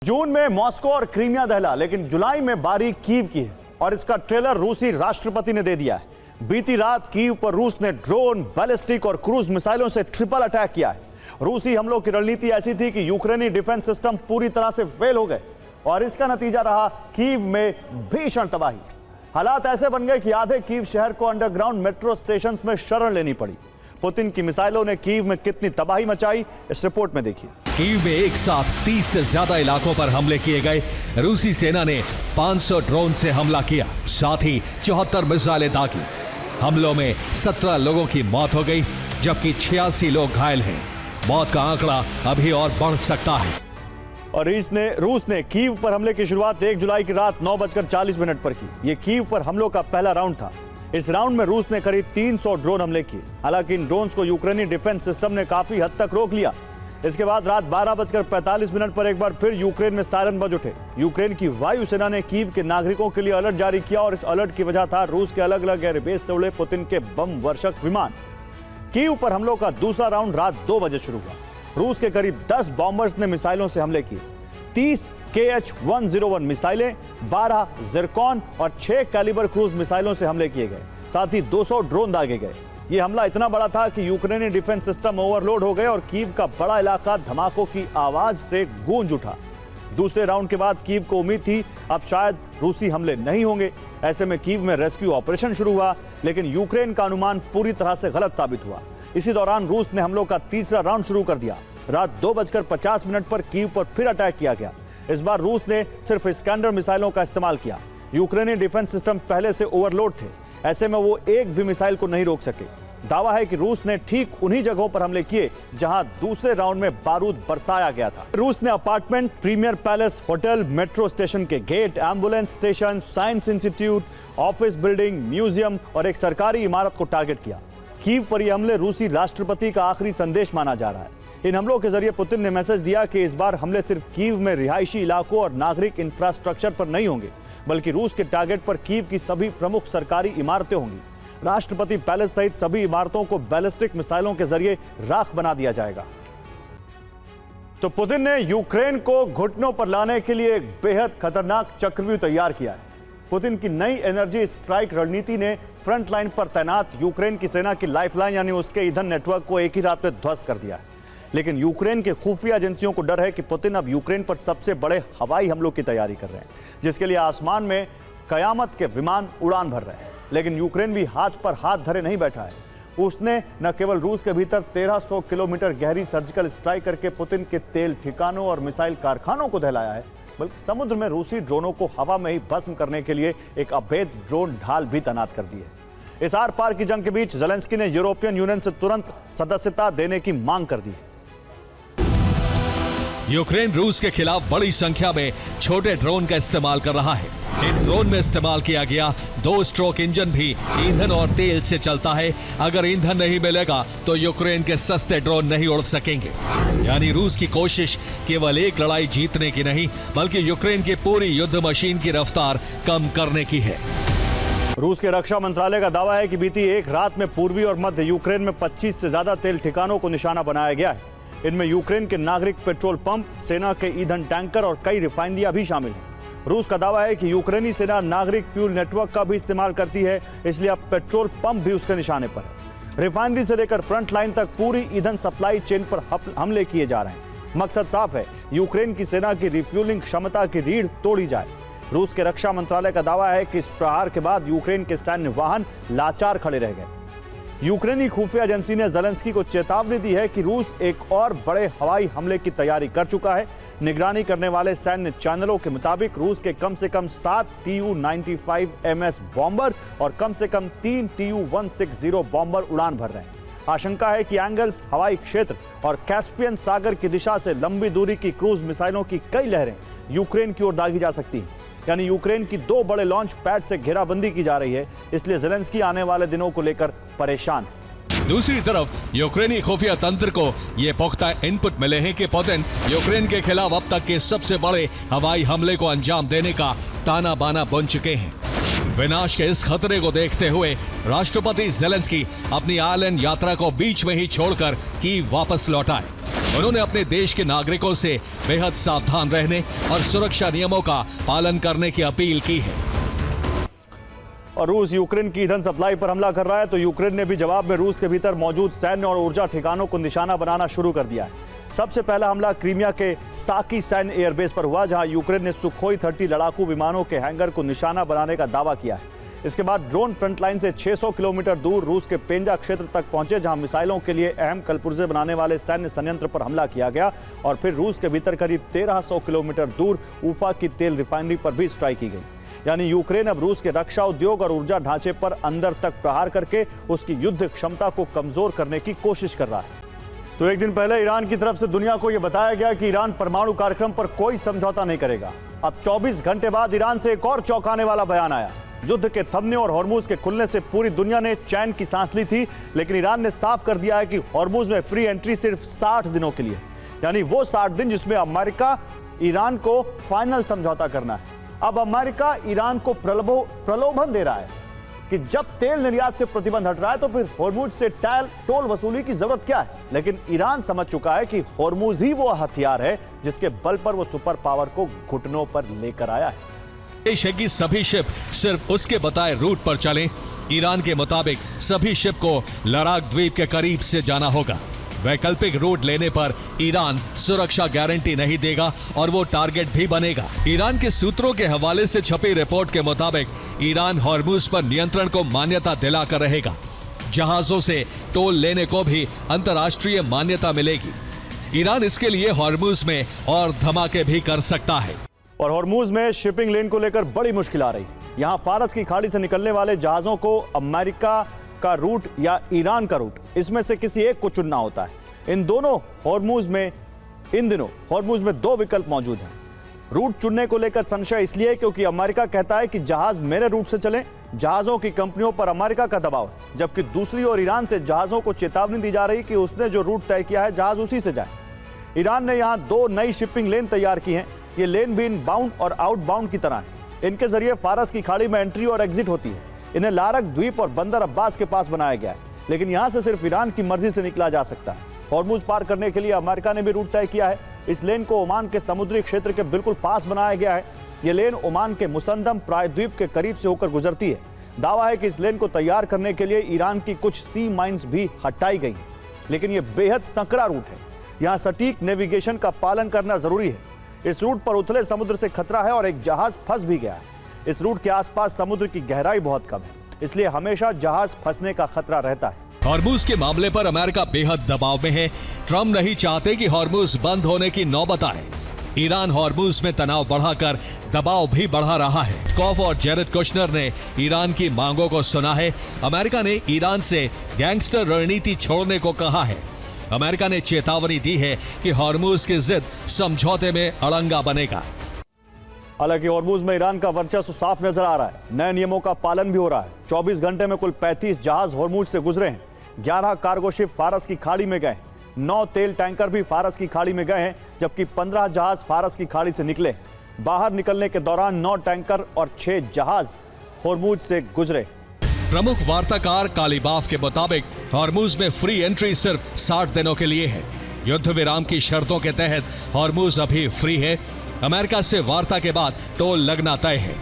जून में मॉस्को और क्रीमिया दहला, लेकिन जुलाई में बारी कीव की है और इसका ट्रेलर रूसी राष्ट्रपति ने दे दिया है। बीती रात कीव पर रूस ने ड्रोन, बैलिस्टिक और क्रूज मिसाइलों से ट्रिपल अटैक किया है। रूसी हमलों की रणनीति ऐसी थी कि यूक्रेनी डिफेंस सिस्टम पूरी तरह से फेल हो गए और इसका नतीजा रहा कीव में भीषण तबाही। हालात ऐसे बन गए कि आधे कीव शहर को अंडरग्राउंड मेट्रो स्टेशन में शरण लेनी पड़ी। पुतिन की मिसाइलों ने कीव में कितनी तबाही मचाई, इस रिपोर्ट में देखिए। कीव में एक साथ 30 से ज्यादा इलाकों पर हमले किए गए। रूसी सेना ने 500 ड्रोन से हमला किया, साथ ही 74 मिसाइलें दागी। हमलों में 17 लोगों की मौत हो गई, जबकि 86 लोग घायल हैं। मौत का आंकड़ा अभी और बढ़ सकता है। और रूस ने कीव पर हमले की शुरुआत 1 जुलाई की रात 9:40 पर की। ये कीव पर हमलों का पहला राउंड था। इस राउंड में रूस ने करीब 300 ड्रोन हमले किए। हालांकि इन ड्रोन्स को यूक्रेनी डिफेंस सिस्टम ने काफी हद तक रोक लिया। इसके बाद रात 12:45 पर एक बार फिर यूक्रेन में सायरन बज उठे। यूक्रेन की वायुसेना ने कीव के नागरिकों के लिए अलर्ट जारी किया और इस अलर्ट की वजह था रूस के अलग अलग एयरबेस से उड़े पुतिन के बम वर्षक विमान। कीव पर हमलों का दूसरा राउंड रात 2 बजे शुरू हुआ। रूस के करीब 10 बॉम्बर्स ने मिसाइलों से हमले किए। 30 KH-101 मिसाइलें, 12 जिरकॉन और 6 कैलिबर क्रूज मिसाइलों से हमले किए गए। साथ ही 200 ड्रोन दागे गए। यह हमला इतना बड़ा था कि यूक्रेनी डिफेंस सिस्टम ओवरलोड हो गए और कीव का बड़ा इलाका धमाकों की आवाज से गूंज उठा। दूसरे राउंड के बाद कीव को उम्मीद थी अब शायद रूसी हमले नहीं होंगे। ऐसे में कीव में रेस्क्यू ऑपरेशन शुरू हुआ, लेकिन यूक्रेन का अनुमान पूरी तरह से गलत साबित हुआ। इसी दौरान रूस ने हमलों का तीसरा राउंड शुरू कर दिया। रात 2:50 पर कीव पर फिर अटैक किया गया। इस बार रूस ने सिर्फ इस्कैंडर मिसाइलों का इस्तेमाल किया। यूक्रेनी डिफेंस सिस्टम पहले से ओवरलोड थे, ऐसे में वो एक भी मिसाइल को नहीं रोक सके। दावा है कि रूस ने ठीक उन्हीं जगहों पर हमले किए जहां दूसरे राउंड में बारूद बरसाया गया था। रूस ने apartment, premier palace, hotel, metro station के gate, ambulance station, science institute, office building, museum और एक सरकारी इमारत को टारगेट किया। कीव पर यह हमले रूसी राष्ट्रपति का आखिरी संदेश माना जा रहा है। इन हमलों के जरिए पुतिन ने मैसेज दिया कि इस बार हमले सिर्फ कीव में रिहायशी इलाकों और नागरिक इंफ्रास्ट्रक्चर पर नहीं होंगे, बल्कि रूस के टारगेट पर कीव की सभी प्रमुख सरकारी इमारतें होंगी। राष्ट्रपति पैलेस सहित सभी इमारतों को बैलिस्टिक मिसाइलों के जरिए राख बना दिया जाएगा। तो पुतिन ने यूक्रेन को घुटनों पर लाने के लिए एक बेहद खतरनाक चक्रव्यूह तैयार किया है। पुतिन की नई एनर्जी स्ट्राइक रणनीति ने फ्रंट लाइन पर तैनात यूक्रेन की सेना की लाइफलाइन यानी उसके ईंधन नेटवर्क को एक ही रात में ध्वस्त कर दिया है। लेकिन यूक्रेन के खुफिया एजेंसियों को डर है कि पुतिन अब यूक्रेन पर सबसे बड़े हवाई हमलों की तैयारी कर रहे हैं, जिसके लिए आसमान में कयामत के विमान उड़ान भर रहे हैं। लेकिन यूक्रेन भी हाथ पर हाथ धरे नहीं बैठा है। उसने न केवल रूस के भीतर 1300 किलोमीटर गहरी सर्जिकल स्ट्राइक करके पुतिन के तेल ठिकानों और मिसाइल कारखानों को दहलाया है, बल्कि समुद्र में रूसी ड्रोनों को हवा में ही भस्म करने के लिए एक अवैध ड्रोन ढाल भी तैनात कर दी है। इस आर पार की जंग के बीच ज़ेलेंस्की ने यूरोपियन यूनियन से तुरंत सदस्यता देने की मांग कर दी है। यूक्रेन रूस के खिलाफ बड़ी संख्या में छोटे ड्रोन का इस्तेमाल कर रहा है। इन ड्रोन में इस्तेमाल किया गया 2 स्ट्रोक इंजन भी ईंधन और तेल से चलता है। अगर ईंधन नहीं मिलेगा तो यूक्रेन के सस्ते ड्रोन नहीं उड़ सकेंगे। यानी रूस की कोशिश केवल एक लड़ाई जीतने की नहीं, बल्कि यूक्रेन की पूरी युद्ध मशीन की रफ्तार कम करने की है। रूस के रक्षा मंत्रालय का दावा है कि बीती एक रात में पूर्वी और मध्य यूक्रेन में 25 से ज्यादा तेल ठिकानों को निशाना बनाया गया है। इनमें यूक्रेन के नागरिक पेट्रोल पंप, सेना के ईंधन टैंकर और कई रिफाइनरियां भी शामिल हैं। रूस का दावा है कि यूक्रेनी सेना नागरिक फ्यूल नेटवर्क का भी इस्तेमाल करती है, इसलिए अब पेट्रोल पंप भी उसके निशाने पर है। रिफाइनरी से लेकर फ्रंट लाइन तक पूरी ईंधन सप्लाई चेन पर हमले किए जा रहे हैं। मकसद साफ है, यूक्रेन की सेना की रिफ्यूलिंग क्षमता की रीढ़ तोड़ी जाए। रूस के रक्षा मंत्रालय का दावा है कि इस प्रहार के बाद यूक्रेन के सैन्य वाहन लाचार खड़े रह गए। यूक्रेनी खुफिया एजेंसी ने ज़ेलेंस्की को चेतावनी दी है कि रूस एक और बड़े हवाई हमले की तैयारी कर चुका है। निगरानी करने वाले सैन्य चैनलों के मुताबिक रूस के कम से कम 7 Tu-95MS बॉम्बर और कम से कम 3 Tu-160 बॉम्बर उड़ान भर रहे हैं। आशंका है कि एंगल्स, हवाई क्षेत्र और कैस्पियन सागर की दिशा से लंबी दूरी की क्रूज मिसाइलों की कई लहरें यूक्रेन की ओर दागी जा सकती हैं। यानी यूक्रेन की 2 बड़े लॉन्च पैड से घेराबंदी की जा रही है, इसलिए ज़ेलेंस्की आने वाले दिनों को लेकर परेशान है। दूसरी तरफ यूक्रेनी खुफिया तंत्र को ये पुख्ता इनपुट मिले हैं कि पुतिन यूक्रेन के खिलाफ अब तक के सबसे बड़े हवाई हमले को अंजाम देने का ताना बाना बुन चुके हैं। विनाश के इस खतरे को देखते हुए राष्ट्रपति ज़ेलेंस्की अपनी आयरलैंड यात्रा को बीच में ही छोड़कर कीव वापस लौट आए। उन्होंने अपने देश के नागरिकों से बेहद सावधान रहने और सुरक्षा नियमों का पालन करने की अपील की है। और रूस यूक्रेन की ईंधन सप्लाई पर हमला कर रहा है तो यूक्रेन ने भी जवाब में रूस के भीतर मौजूद सैन्य और ऊर्जा ठिकानों को निशाना बनाना शुरू कर दिया है। सबसे पहला हमला क्रीमिया के साकी सैन्य एयरबेस पर हुआ, जहां यूक्रेन ने सुखोई 30 लड़ाकू विमानों के हैंगर को निशाना बनाने का दावा किया है। इसके बाद ड्रोन फ्रंटलाइन से 600 किलोमीटर दूर रूस के पेंजा क्षेत्र तक पहुंचे, जहां मिसाइलों के लिए अहम कलपुर्जे बनाने वाले सैन्य संयंत्र पर हमला किया गया और फिर रूस के भीतर करीब 1300 किलोमीटर दूर उफा की तेल रिफाइनरी पर भी स्ट्राइक की गई। यानी यूक्रेन अब रूस के रक्षा उद्योग और ऊर्जा ढांचे पर अंदर तक प्रहार करके उसकी युद्ध क्षमता को कमजोर करने की कोशिश कर रहा है। तो एक दिन पहले ईरान की तरफ से दुनिया को यह बताया गया कि ईरान परमाणु कार्यक्रम पर कोई समझौता नहीं करेगा। अब 24 घंटे बाद ईरान से एक और चौंकाने वाला बयान आया। युद्ध के थमने और हॉर्मुज के खुलने से पूरी दुनिया ने चैन की सांस ली थी, लेकिन ईरान ने साफ कर दिया है कि हॉर्मुज में फ्री एंट्री सिर्फ 60 दिनों के लिए, यानी वो 60 दिन जिसमें अमेरिका ईरान को फाइनल समझौता करना है। अब अमेरिका ईरान को प्रलोभन दे रहा है कि जब तेल निर्यात से प्रतिबंध हट रहा है तो फिर हॉर्मुज से टोल वसूली की जरूरत क्या है। लेकिन ईरान समझ चुका है कि हॉर्मुज ही वो हथियार है जिसके बल पर वो सुपर पावर को घुटनों पर लेकर आया है। देश है कि सभी शिप सिर्फ उसके बताए रूट पर चलें। ईरान के मुताबिक सभी शिप को लड़ाक द्वीप के करीब से जाना होगा। वैकल्पिक रूट लेने पर ईरान सुरक्षा गारंटी नहीं देगा और वो टारगेट भी बनेगा। ईरान के सूत्रों के हवाले से छपी रिपोर्ट के मुताबिक ईरान हॉर्मुज पर नियंत्रण को मान्यता दिलाकर रहेगा। जहाजों से टोल लेने को भी अंतर्राष्ट्रीय मान्यता मिलेगी। ईरान इसके लिए हॉर्मुज में और धमाके भी कर सकता है। और हॉर्मुज में शिपिंग लेन को लेकर बड़ी मुश्किल आ रही। यहाँ फारस की खाड़ी से निकलने वाले जहाजों को अमेरिका का रूट या ईरान का रूट, इसमें से किसी एक को चुनना होता है। इन दिनों हॉर्मुज में 2 विकल्प मौजूद हैं। रूट चुनने को लेकर संशय इसलिए क्योंकि अमेरिका कहता है कि जहाज मेरे रूट से चलें। जहाजों की कंपनियों पर अमेरिका का दबाव है, जबकि दूसरी ओर ईरान से जहाजों को चेतावनी दी जा रही कि उसने जो रूट तय किया है जहाज उसी से जाए। ईरान ने यहाँ 2 नई शिपिंग लेन तैयार की हैं। ये लेन भी इनबाउंड और आउटबाउंड की तरह है। इनके जरिए फारस की खाड़ी में एंट्री और एग्जिट होती है। इन्हें लारक द्वीप और बंदर अब्बास के पास बनाया गया है, लेकिन यहां से सिर्फ ईरान की मर्जी से निकला जा सकता है। हॉर्मुज पार करने के लिए अमेरिका ने भी रूट तय किया है। इस लेन को ओमान के समुद्री क्षेत्र के बिल्कुल पास बनाया गया है। यह लेन ओमान के मुसंदम प्रायद्वीप के करीब से होकर गुजरती है। दावा है कि इस लेन को तैयार करने के लिए ईरान की कुछ सी माइंस भी हटाई गई हैं, लेकिन यह बेहद संकरा रूट है। यहाँ सटीक नेविगेशन का पालन करना जरूरी है। इस रूट पर उथले समुद्र से खतरा है और एक जहाज फंस भी गया है। इस रूट के आसपास समुद्र की गहराई बहुत कम है, इसलिए हमेशा जहाज फंसने का खतरा रहता है। हॉर्मुज के मामले पर अमेरिका बेहद दबाव में है। ट्रंप नहीं चाहते कि हॉर्मुज बंद होने की नौबत आए। ईरान हॉर्मुज में तनाव बढ़ाकर दबाव भी बढ़ा रहा है। कॉफ और जेरेड कुशनर ने ईरान की मांगों को सुना है। अमेरिका ने ईरान से गैंगस्टर रणनीति छोड़ने को कहा है। अमेरिका ने चेतावनी दी है कि हॉर्मुज की जिद समझौते में अड़ंगा बनेगा। हालांकि हॉर्मुज में ईरान का वर्चस्व साफ नजर आ रहा है। नए नियमों का पालन भी हो रहा है। 24 घंटे में कुल 35 जहाज हॉर्मुज से गुजरे हैं। 11 कार्गो शिप फारस की खाड़ी में गए। 9 तेल टैंकर भी फारस की खाड़ी में गए हैं, जबकि 15 जहाज फारस की खाड़ी से निकले। बाहर निकलने के दौरान 9 टैंकर और 6 जहाज हॉर्मुज से गुजरे। प्रमुख वार्ताकार कालीबाफ के मुताबिक हॉर्मुज में फ्री एंट्री सिर्फ 60 दिनों के लिए है। युद्ध विराम की शर्तों के तहत हॉर्मुज अभी फ्री है। अमेरिका से वार्ता के बाद टोल लगना तय है।